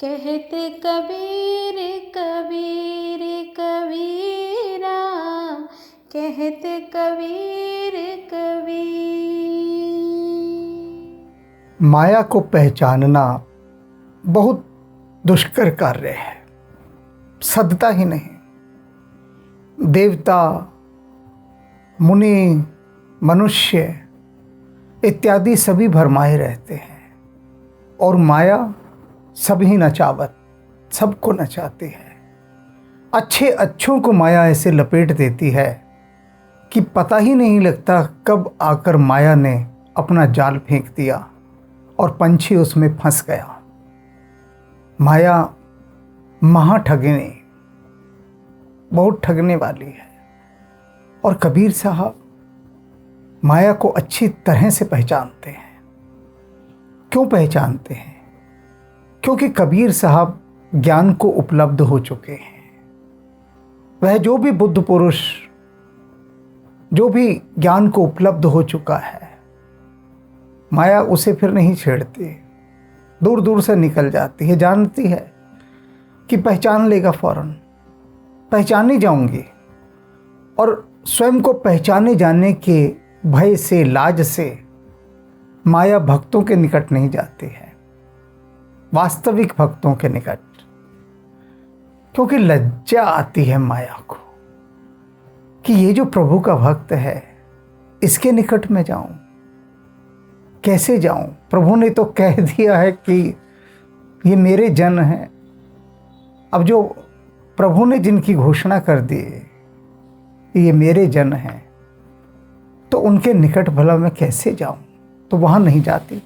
कहते कबीर कबीर कबीरा, कहते कबीर कबीर। माया को पहचानना बहुत दुष्कर कार्य है, सदता ही नहीं। देवता, मुनि, मनुष्य इत्यादि सभी भरमाए रहते हैं और माया सभी नचावत, सबको नचाती है। अच्छे अच्छों को माया ऐसे लपेट देती है कि पता ही नहीं लगता कब आकर माया ने अपना जाल फेंक दिया और पंछी उसमें फंस गया। माया महाठगनी, बहुत ठगने वाली है। और कबीर साहब माया को अच्छी तरह से पहचानते हैं। क्यों पहचानते हैं? क्योंकि कबीर साहब ज्ञान को उपलब्ध हो चुके हैं। वह जो भी बुद्ध पुरुष जो भी ज्ञान को उपलब्ध हो चुका है, माया उसे फिर नहीं छेड़ती, दूर दूर से निकल जाती है। जानती है कि पहचान लेगा, फौरन पहचानी जाऊंगी। और स्वयं को पहचाने जाने के भय से, लाज से माया भक्तों के निकट नहीं जाती है, वास्तविक भक्तों के निकट। क्योंकि लज्जा आती है माया को कि ये जो प्रभु का भक्त है, इसके निकट में जाऊं, कैसे जाऊं? प्रभु ने तो कह दिया है कि ये मेरे जन हैं। अब जो प्रभु ने जिनकी घोषणा कर दी ये मेरे जन हैं, तो उनके निकट भला मैं कैसे जाऊं? तो वहां नहीं जाती।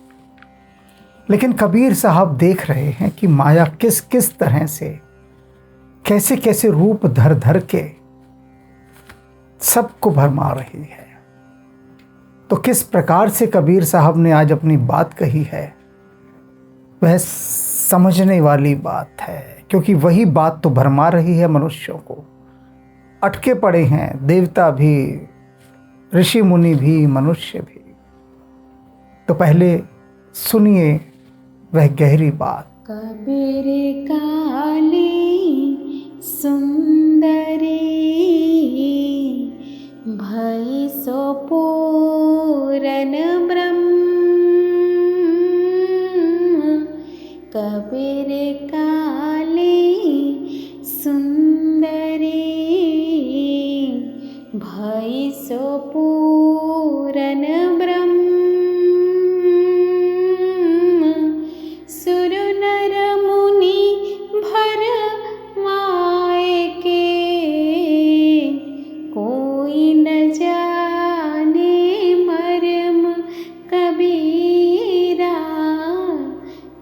लेकिन कबीर साहब देख रहे हैं कि माया किस किस तरह से, कैसे कैसे रूप धर धर के सबको भरमा रही है। तो किस प्रकार से कबीर साहब ने आज अपनी बात कही है, वह समझने वाली बात है। क्योंकि वही बात तो भरमा रही है मनुष्यों को। अटके पड़े हैं देवता भी, ऋषि मुनि भी, मनुष्य भी। तो पहले सुनिए वह गहरी बात। कबीर काली सुंदरी, भई सो पूरन ब्रह्म। कबीर काली सुंदरी, भई सो पूरन ब्रह्म। सुर नर मुनि भरमाए के, कोई न जाने मर्म कबीरा,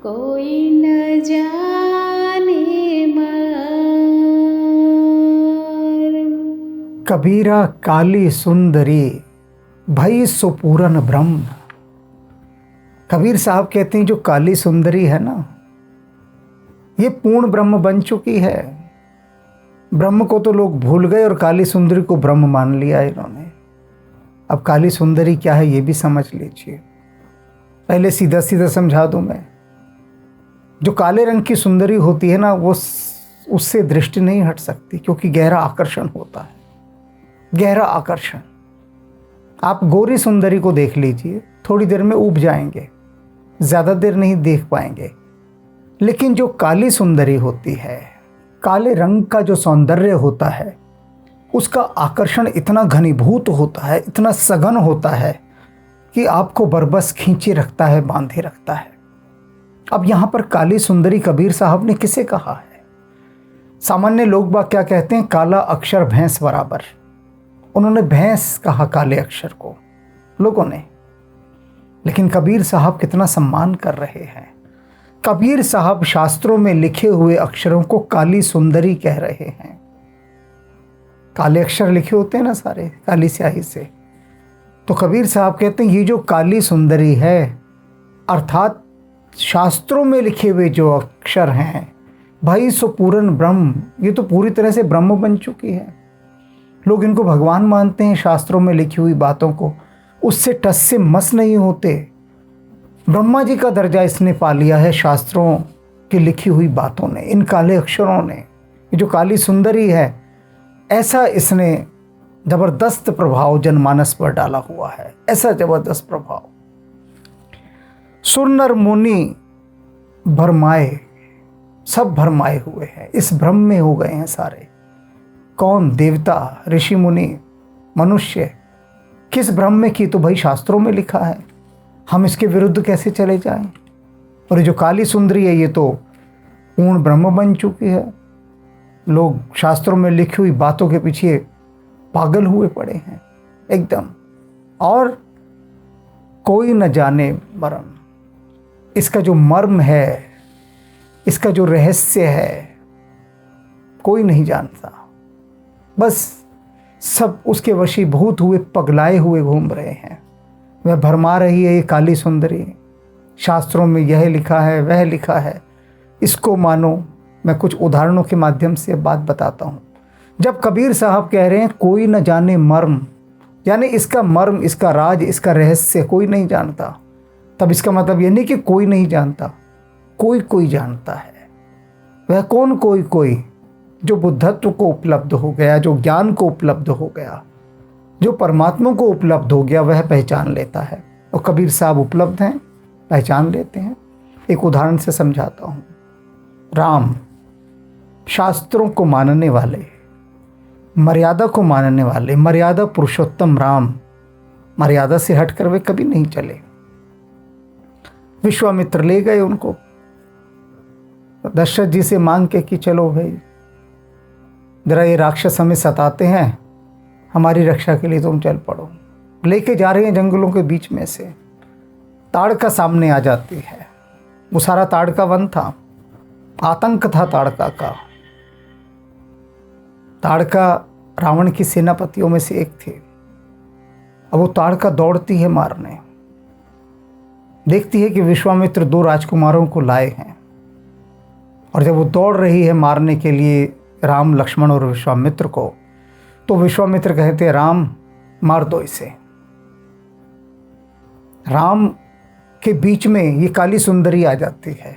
कोई न जाने मर्म। कबीरा काली सुंदरी, भई सो पूरन ब्रह्म। कबीर साहब कहते हैं जो काली सुंदरी है ना, ये पूर्ण ब्रह्म बन चुकी है। ब्रह्म को तो लोग भूल गए और काली सुंदरी को ब्रह्म मान लिया इन्होंने। अब काली सुंदरी क्या है ये भी समझ लीजिए। पहले सीधा सीधा समझा दूं मैं। जो काले रंग की सुंदरी होती है ना, वो उससे दृष्टि नहीं हट सकती, क्योंकि गहरा आकर्षण होता है, गहरा आकर्षण। आप गोरी सुंदरी को देख लीजिए, थोड़ी देर में ऊब जाएंगे, ज़्यादा देर नहीं देख पाएंगे। लेकिन जो काली सुंदरी होती है, काले रंग का जो सौंदर्य होता है, उसका आकर्षण इतना घनीभूत होता है, इतना सघन होता है कि आपको बरबस खींचे रखता है, बांधे रखता है। अब यहाँ पर काली सुंदरी कबीर साहब ने किसे कहा है? सामान्य लोग बाग क्या कहते हैं? काला अक्षर भैंस बराबर। उन्होंने भैंस कहा काले अक्षर को लोगों ने। लेकिन कबीर साहब कितना सम्मान कर रहे हैं। कबीर साहब शास्त्रों में लिखे हुए अक्षरों को काली सुंदरी कह रहे हैं। काले अक्षर लिखे होते हैं ना सारे, काली स्याही से। तो कबीर साहब कहते हैं ये जो काली सुंदरी है, अर्थात शास्त्रों में लिखे हुए जो अक्षर हैं, भाई सो पूर्ण ब्रह्म, ये तो पूरी तरह से ब्रह्म बन चुकी है। लोग इनको भगवान मानते हैं, शास्त्रों में लिखी हुई बातों को उससे टस से मस नहीं होते। ब्रह्मा जी का दर्जा इसने पा लिया है शास्त्रों की लिखी हुई बातों ने, इन काले अक्षरों ने, ये जो काली सुंदरी है, ऐसा इसने जबरदस्त प्रभाव जनमानस पर डाला हुआ है, ऐसा जबरदस्त प्रभाव। सुर नर मुनि भरमाए, सब भरमाए हुए हैं, इस भ्रम में हो गए हैं सारे। कौन? देवता, ऋषि मुनि, मनुष्य। किस भ्रम में की? तो भाई शास्त्रों में लिखा है, हम इसके विरुद्ध कैसे चले जाएं? और ये जो काली सुंदरी है, ये तो पूर्ण ब्रह्म बन चुकी है। लोग शास्त्रों में लिखी हुई बातों के पीछे पागल हुए पड़े हैं एकदम। और कोई न जाने मर्म, इसका जो मर्म है, इसका जो रहस्य है, कोई नहीं जानता। बस सब उसके वशीभूत हुए, पगलाए हुए घूम रहे हैं। वह भरमा रही है ये काली सुंदरी, शास्त्रों में यह लिखा है, वह लिखा है, इसको मानो। मैं कुछ उदाहरणों के माध्यम से बात बताता हूँ। जब कबीर साहब कह रहे हैं कोई न जाने मर्म, यानी इसका मर्म, इसका राज, इसका रहस्य कोई नहीं जानता, तब इसका मतलब ये नहीं कि कोई नहीं जानता, कोई कोई जानता है। वह कौन कोई? कोई जो बुद्धत्व को उपलब्ध हो गया, जो ज्ञान को उपलब्ध हो गया, जो परमात्मा को उपलब्ध हो गया, वह पहचान लेता है। और कबीर साहब उपलब्ध हैं, पहचान लेते हैं। एक उदाहरण से समझाता हूँ। राम, शास्त्रों को मानने वाले, मर्यादा को मानने वाले, मर्यादा पुरुषोत्तम राम, मर्यादा से हटकर वे कभी नहीं चले। विश्वामित्र ले गए उनको दशरथ जी से मांग के कि चलो भाई, जरा ये राक्षस हमें सताते हैं, हमारी रक्षा के लिए तुम चल पड़ो। लेके जा रहे हैं जंगलों के बीच में से, ताड़का सामने आ जाती है। वो सारा ताड़का वन था, आतंक था ताड़का का। ताड़का रावण की सेनापतियों में से एक थी। अब वो ताड़का दौड़ती है मारने, देखती है कि विश्वामित्र 2 राजकुमारों को लाए हैं। और जब वो दौड़ रही है मारने के लिए राम, लक्ष्मण और विश्वामित्र को, तो विश्वामित्र कहते हैं राम मार दो इसे। राम के बीच में ये काली सुंदरी आ जाती है।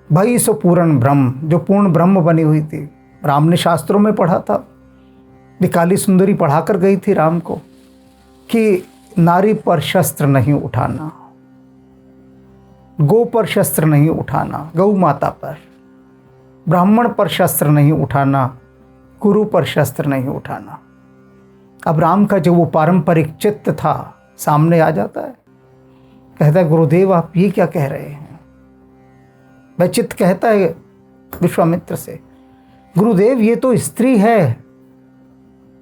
भाई सो पूर्ण ब्रह्म, जो पूर्ण ब्रह्म बनी हुई थी। राम ने शास्त्रों में पढ़ा था, ये काली सुंदरी पढ़ाकर गई थी राम को कि नारी पर शस्त्र नहीं उठाना, गौ पर शस्त्र नहीं उठाना, गौ माता पर, ब्राह्मण पर शस्त्र नहीं उठाना, गुरु पर शस्त्र नहीं उठाना। अब राम का जो वो पारंपरिक चित्त था सामने आ जाता है, कहता है गुरुदेव आप ये क्या कह रहे हैं। वह चित्त कहता है विश्वामित्र से, गुरुदेव ये तो स्त्री है,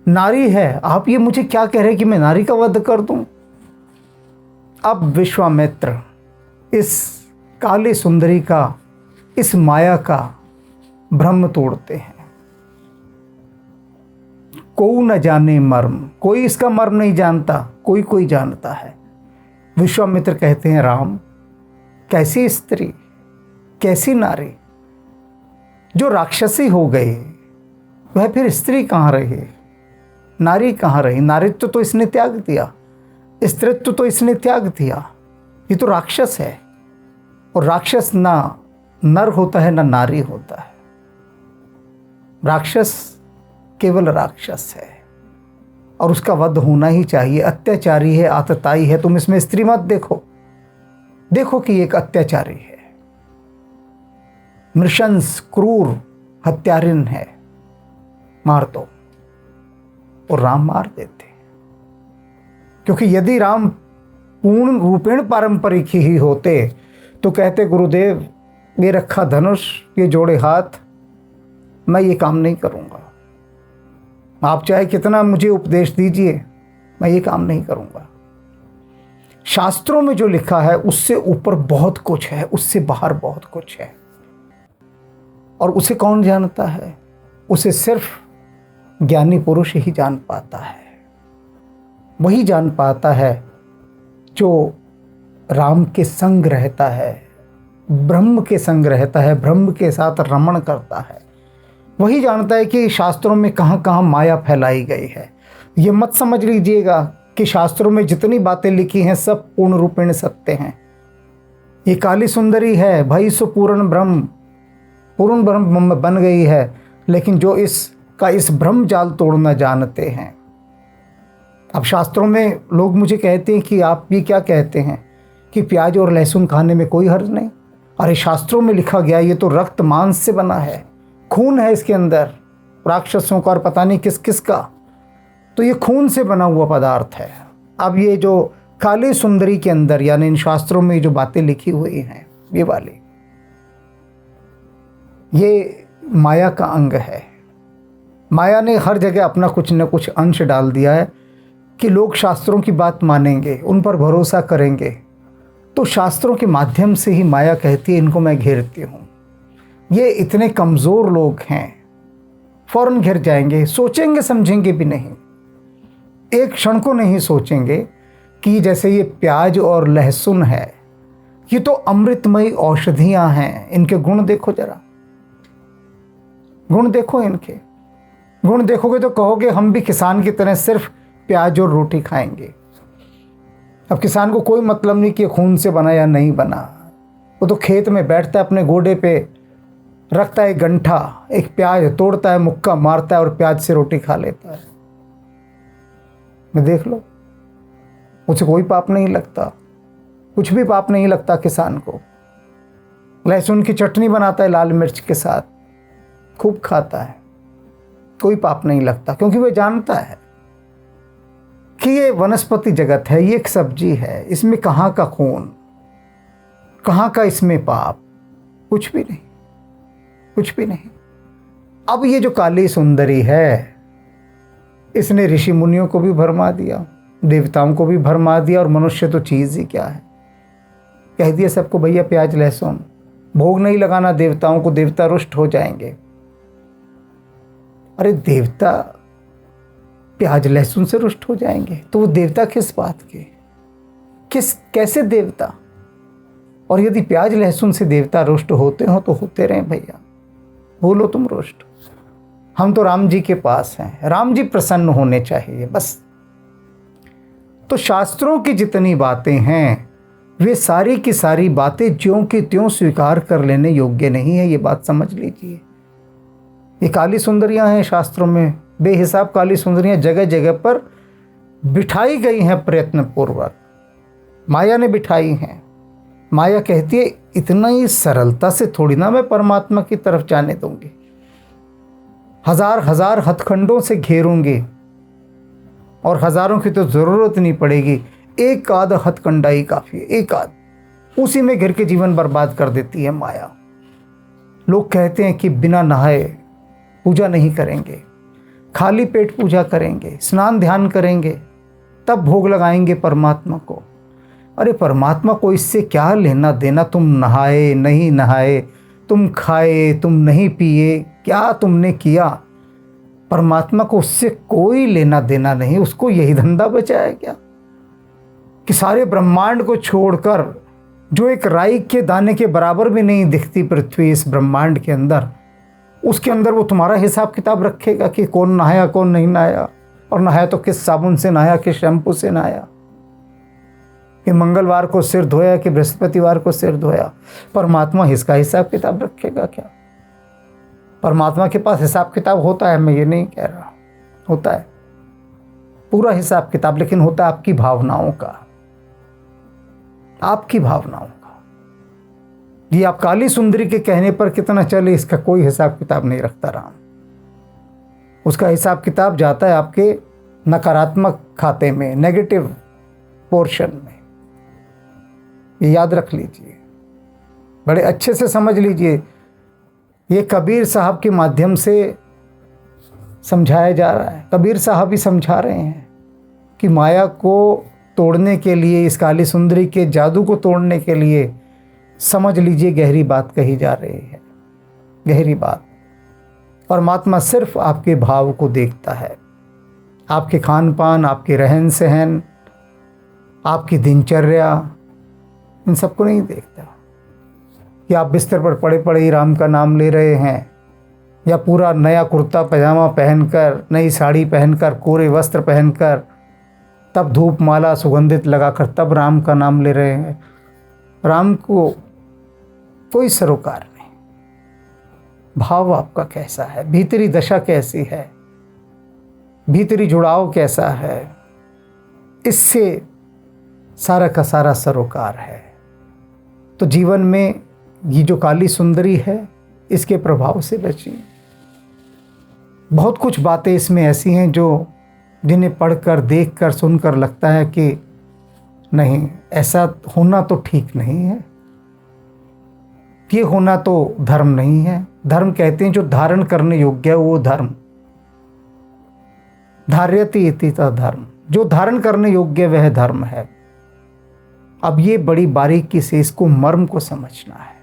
नारी है, आप ये मुझे क्या कह रहे हैं कि मैं नारी का वध कर दूं। अब विश्वामित्र इस काली सुंदरी का, इस माया का भ्रम तोड़ते हैं। कोई न जाने मर्म, कोई इसका मर्म नहीं जानता, कोई कोई जानता है। विश्वामित्र कहते हैं राम, कैसी स्त्री, कैसी नारी, जो राक्षसी हो गई वह फिर स्त्री कहाँ रही, नारी कहाँ रही। नारीत्व तो इसने त्याग दिया, स्त्रीत्व तो इसने त्याग दिया, ये तो राक्षस है। और राक्षस ना नर होता है ना नारी होता है, राक्षस केवल राक्षस है और उसका वध होना ही चाहिए। अत्याचारी है, आतताई है, तुम इसमें स्त्री मत देखो, देखो कि एक अत्याचारी है, नृशंस, क्रूर, हत्यारिन है, मार दो। और राम मार देते, क्योंकि यदि राम पूर्ण रूपेण पारंपरिक ही होते तो कहते गुरुदेव ये रखा धनुष, ये जोड़े हाथ, मैं ये काम नहीं करूँगा, आप चाहे कितना मुझे उपदेश दीजिए, मैं ये काम नहीं करूँगा। शास्त्रों में जो लिखा है उससे ऊपर बहुत कुछ है, उससे बाहर बहुत कुछ है। और उसे कौन जानता है? उसे सिर्फ ज्ञानी पुरुष ही जान पाता है। वही जान पाता है जो राम के संग रहता है, ब्रह्म के संग रहता है, ब्रह्म के साथ रमण करता है। वही जानता है कि शास्त्रों में कहाँ कहाँ माया फैलाई गई है। ये मत समझ लीजिएगा कि शास्त्रों में जितनी बातें लिखी हैं सब पूर्ण रूपेण सत्य हैं। ये काली सुंदरी है भाई सो पूर्ण ब्रह्म बन गई है, लेकिन जो इसका इस ब्रह्म जाल तोड़ना जानते हैं। अब शास्त्रों में लोग मुझे कहते हैं कि आप ये क्या कहते हैं कि प्याज और लहसुन खाने में कोई हर्ज नहीं। अरे शास्त्रों में लिखा गया ये तो रक्त मांस से बना है, खून है इसके अंदर, राक्षसों का और पता नहीं किस किस का, तो ये खून से बना हुआ पदार्थ है। अब ये जो काली सुंदरी के अंदर यानी इन शास्त्रों में जो बातें लिखी हुई हैं ये वाली, ये माया का अंग है। माया ने हर जगह अपना कुछ न कुछ अंश डाल दिया है कि लोग शास्त्रों की बात मानेंगे, उन पर भरोसा करेंगे, तो शास्त्रों के माध्यम से ही माया कहती है इनको मैं घेरती हूँ। ये इतने कमज़ोर लोग हैं, फौरन घिर जाएंगे, सोचेंगे समझेंगे भी नहीं, एक क्षण को नहीं सोचेंगे कि जैसे ये प्याज और लहसुन है, ये तो अमृतमयी औषधियाँ हैं, इनके गुण देखो जरा, गुण देखो इनके। गुण देखोगे तो कहोगे हम भी किसान की तरह सिर्फ प्याज और रोटी खाएंगे। अब किसान को कोई मतलब नहीं कि खून से बना या नहीं बना, वो तो खेत में बैठता है, अपने गोडे पे रखता है गंठा, एक प्याज तोड़ता है, मुक्का मारता है और प्याज से रोटी खा लेता है। मैं देख लो, उसे कोई पाप नहीं लगता, कुछ भी पाप नहीं लगता किसान को। लहसुन की चटनी बनाता है लाल मिर्च के साथ, खूब खाता है, कोई पाप नहीं लगता, क्योंकि वह जानता है कि ये वनस्पति जगत है, ये एक सब्जी है, इसमें कहाँ का खून, कहाँ का इसमें पाप, कुछ भी नहीं, कुछ भी नहीं। अब ये जो काली सुंदरी है, इसने ऋषि मुनियों को भी भरमा दिया, देवताओं को भी भरमा दिया, और मनुष्य तो चीज़ ही क्या है, कह दिया सबको भैया प्याज लहसुन, भोग नहीं लगाना देवताओं को, देवता रुष्ट हो जाएंगे। अरे देवता प्याज लहसुन से रुष्ट हो जाएंगे तो वो देवता किस बात के, कैसे देवता? और यदि प्याज लहसुन से देवता रुष्ट होते हो तो होते रहे भैया, बोलो तुम रुष्ट, हम तो राम जी के पास हैं, राम जी प्रसन्न होने चाहिए बस। तो शास्त्रों की जितनी बातें हैं वे सारी की सारी बातें ज्यों की त्यों स्वीकार कर लेने योग्य नहीं है, ये बात समझ लीजिए। ये काली सुंदरियां हैं शास्त्रों में, बेहिसाब काली सुंदरियां जगह जगह पर बिठाई गई हैं प्रयत्न पूर्वक, माया ने बिठाई हैं। माया कहती है इतना ही सरलता से थोड़ी ना मैं परमात्मा की तरफ जाने दूंगी, हजार हजार हथखंडों से घेरूंगी, और हजारों की तो जरूरत नहीं पड़ेगी, एक आध हथकंडा ही काफी है, एक आध, उसी में घिर के जीवन बर्बाद कर देती है माया। लोग कहते हैं कि बिना नहाए पूजा नहीं करेंगे, खाली पेट पूजा करेंगे, स्नान ध्यान करेंगे, तब भोग लगाएंगे परमात्मा को। अरे परमात्मा को इससे क्या लेना देना, तुम नहाए नहीं नहाए, तुम खाए तुम नहीं पिए, क्या तुमने किया, परमात्मा को उससे कोई लेना देना नहीं। उसको यही धंधा बचा है क्या कि सारे ब्रह्मांड को छोड़कर, जो एक राई के दाने के बराबर भी नहीं दिखती पृथ्वी इस ब्रह्मांड के अंदर, उसके अंदर वो तुम्हारा हिसाब किताब रखेगा कि कौन नहाया कौन नहीं नहाया, और नहाया तो किस साबुन से नहाया, किस शैम्पू से नहाया, कि मंगलवार को सिर धोया कि बृहस्पतिवार को सिर धोया। परमात्मा इसका हिसाब किताब रखेगा क्या? परमात्मा के पास हिसाब किताब होता है, मैं ये नहीं कह रहा, होता है पूरा हिसाब किताब, लेकिन होता है आपकी भावनाओं का, आपकी भावनाओं का। ये आप काली सुंदरी के कहने पर कितना चले इसका कोई हिसाब किताब नहीं रखता राम। उसका हिसाब किताब जाता है आपके नकारात्मक खाते में, नेगेटिव पोर्शन में। ये याद रख लीजिए, बड़े अच्छे से समझ लीजिए। ये कबीर साहब के माध्यम से समझाया जा रहा है, कबीर साहब ही समझा रहे हैं कि माया को तोड़ने के लिए, इस काली सुंदरी के जादू को तोड़ने के लिए समझ लीजिए गहरी बात कही जा रही है, गहरी बात। परमात्मा सिर्फ आपके भाव को देखता है, आपके खान पान, आपके रहन सहन, आपकी दिनचर्या, इन सबको नहीं देखता कि आप बिस्तर पर पड़े पड़े ही राम का नाम ले रहे हैं, या पूरा नया कुर्ता पैजामा पहनकर, नई साड़ी पहनकर, कोरे वस्त्र पहनकर, तब धूप माला सुगंधित लगाकर तब राम का नाम ले रहे हैं। राम को कोई सरोकार नहीं। भाव आपका कैसा है, भीतरी दशा कैसी है, भीतरी जुड़ाव कैसा है, इससे सारा का सारा सरोकार है। तो जीवन में ये जो काली सुंदरी है, इसके प्रभाव से बचिए। बहुत कुछ बातें इसमें ऐसी हैं जो जिन्हें पढ़कर, देखकर, सुनकर लगता है कि नहीं, ऐसा होना तो ठीक नहीं है, ये होना तो धर्म नहीं है। धर्म कहते हैं जो धारण करने योग्य है वो धर्म, धार्यति इति धर्म, जो धारण करने योग्य वह धर्म है। अब ये बड़ी बारीकी से इसको, मर्म को समझना है।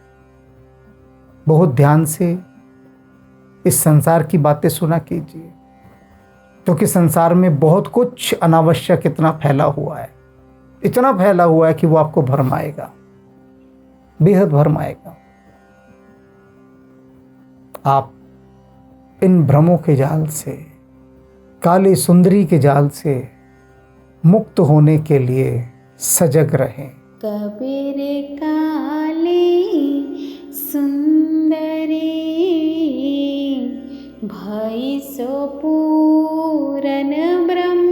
बहुत ध्यान से इस संसार की बातें सुना कीजिए, क्योंकि संसार में बहुत कुछ अनावश्यक इतना फैला हुआ है, इतना फैला हुआ है कि वो आपको भरमाएगा, बेहद भरमाएगा। आप इन भ्रमों के जाल से, काली सुंदरी के जाल से मुक्त होने के लिए सजग रहें। कबीर काली सुंदरी भई सो पूरन ब्रह्म